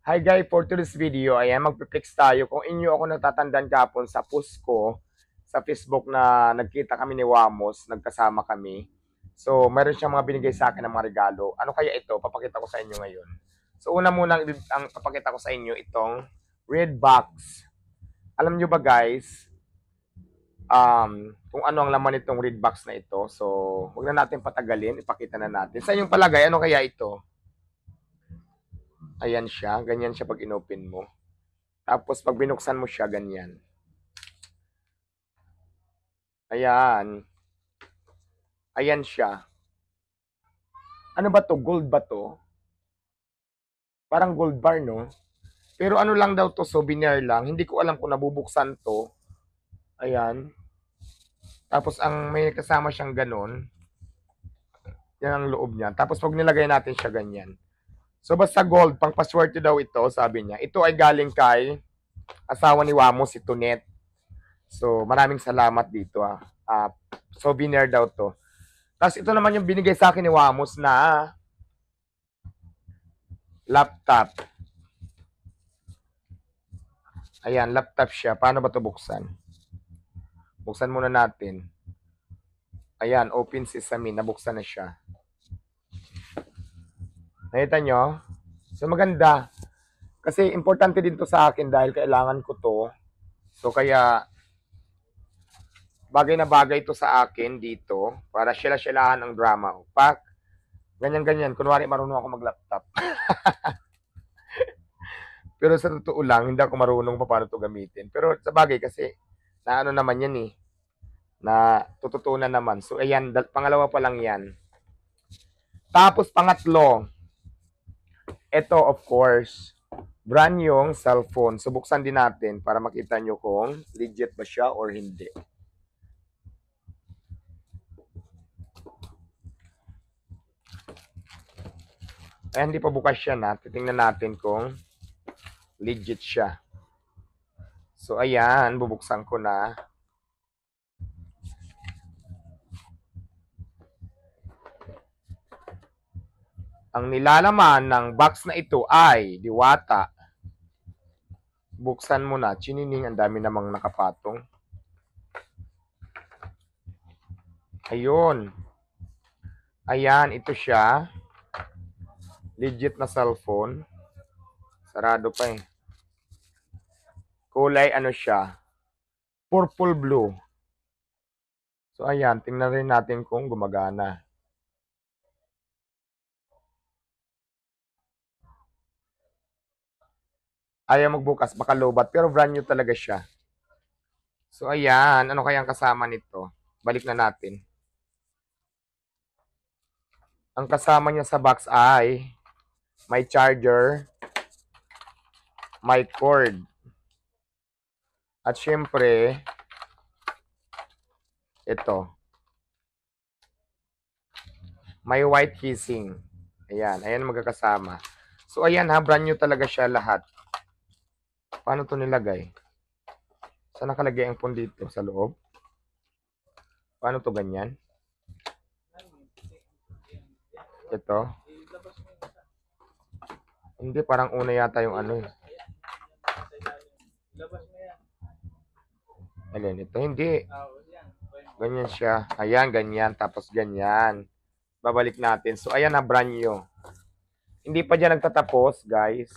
Hi guys, for today's video, ayan, magpiplex tayo. Kung inyo ako natatandaan kapon sa post ko, sa Facebook na nagkita kami ni Wamos, nagkasama kami. So, meron siyang mga binigay sa akin ng mga regalo. Ano kaya ito? Papakita ko sa inyo ngayon. So, una muna ang papakita ko sa inyo itong red box. Alam nyo ba guys, kung ano ang laman nitong red box na ito. So, huwag na natin patagalin, ipakita na natin. Sa inyong palagay, ano kaya ito? Ayan siya, ganyan siya pag inopen mo. Tapos pag binuksan mo siya, ganyan. Ayan. Ayan siya. Ano ba to? Gold ba to? Parang gold bar, no? Pero ano lang daw to, souvenir lang. Hindi ko alam kung nabubuksan to. Ayan. Tapos ang may kasama siyang ganon. Yan ang loob niya. Tapos pag nilagay natin siya ganyan. So basta gold, pang paswerte daw ito, sabi niya. Ito ay galing kay asawa ni Wamos, si Tunet. So maraming salamat dito souvenir daw to. Tapos ito naman yung binigay sa akin ni Wamos na laptop. Ayan, laptop siya. Paano ba ito buksan? Buksan muna natin. Ayan, open sesame. Nabuksan na siya. Nakita nyo? So maganda. Kasi importante din to sa akin dahil kailangan ko to. So kaya bagay na bagay to sa akin dito para sila-silahan ang drama. Pak, ganyan-ganyan. Kunwari marunong ako mag-laptop. Pero sa totoo lang, hindi ako marunong pa paano to gamitin. Pero sa bagay kasi, na ano naman yan eh, na tututunan naman. So ayan, pangalawa pa lang yan. Tapos pangatlo, ito of course, brand yung cellphone. So buksan din natin para makita nyo kung legit ba siya or hindi. Ay, hindi pa bukas siya na. Titingnan natin kung legit siya. So ayan, bubuksan ko na. Ang nilalaman ng box na ito ay diwata. Buksan mo na. Chinining, ang dami namang nakapatong. Ayun. Ayan, ito siya. Legit na cellphone. Sarado pa eh. Kulay ano siya? Purple blue. So ayan, tingnan rin natin kung gumagana. Ayaw magbukas, baka lobat. Pero brand new talaga siya. So ayan, ano kayang kasama nito? Balik na natin. Ang kasama niya sa box ay may charger, may cord. At syempre, ito. May white casing. Ayan, ayan magkakasama. So ayan ha, brand new talaga siya lahat. Paano to nilagay? Saan nakalagay ang phone dito? Sa loob? Paano to ganyan? Ito. Hindi, parang una yata yung ano eh. Alin, ito hindi. Ganyan siya. Ayan, ganyan. Tapos ganyan. Babalik natin. So, ayan na, brand new. Hindi pa dyan nagtatapos, guys.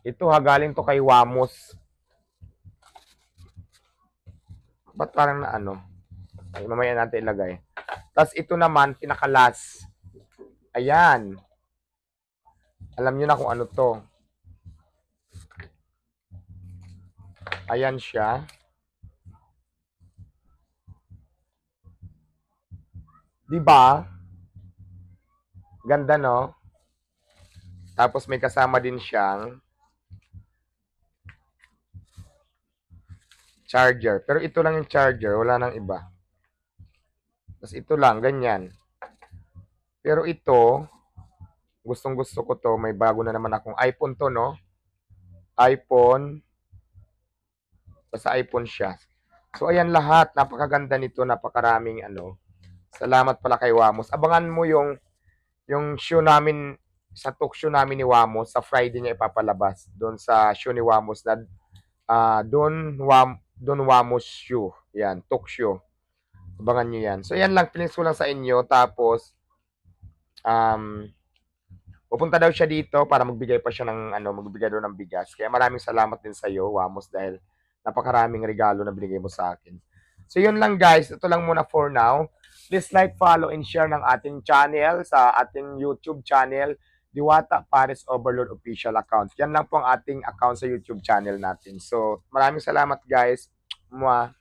Ito ha, galing to kay Wamos. Ba't parang na ano? Ay, mamaya natin ilagay. Tapos ito naman, pinakalas. Ayan. Alam nyo na kung ano to. Ayan siya. Diba? Ganda, no? Tapos may kasama din siyang charger. Pero ito lang yung charger, wala nang iba. Tapos ito lang, ganyan. Pero ito, gustong gusto ko to. May bago na naman akong iPhone to, no? iPhone. Basta iPhone siya. So, ayan lahat. Napakaganda nito. Napakaraming ano. Salamat pala kay Wamos. Abangan mo yung show namin sa talk show namin ni Wamos, sa Friday niya ipapalabas. Doon sa show ni Wamos na Don Wamos show. Yan, talk show. Abangan nyo yan. So, yan lang. Feelings ko lang sa inyo. Tapos, pupunta daw siya dito para magbigay pa siya ng, magbigay daw ng bigas. Kaya maraming salamat din sa iyo, Wamos, dahil napakaraming regalo na binigay mo sa akin. So, yun lang guys. Ito lang muna for now. Please like, follow, and share ng ating channel sa ating YouTube channel, Diwata Paris Overload Official Account. Yan lang po ang ating account sa YouTube channel natin. So, maraming salamat guys. Mwah.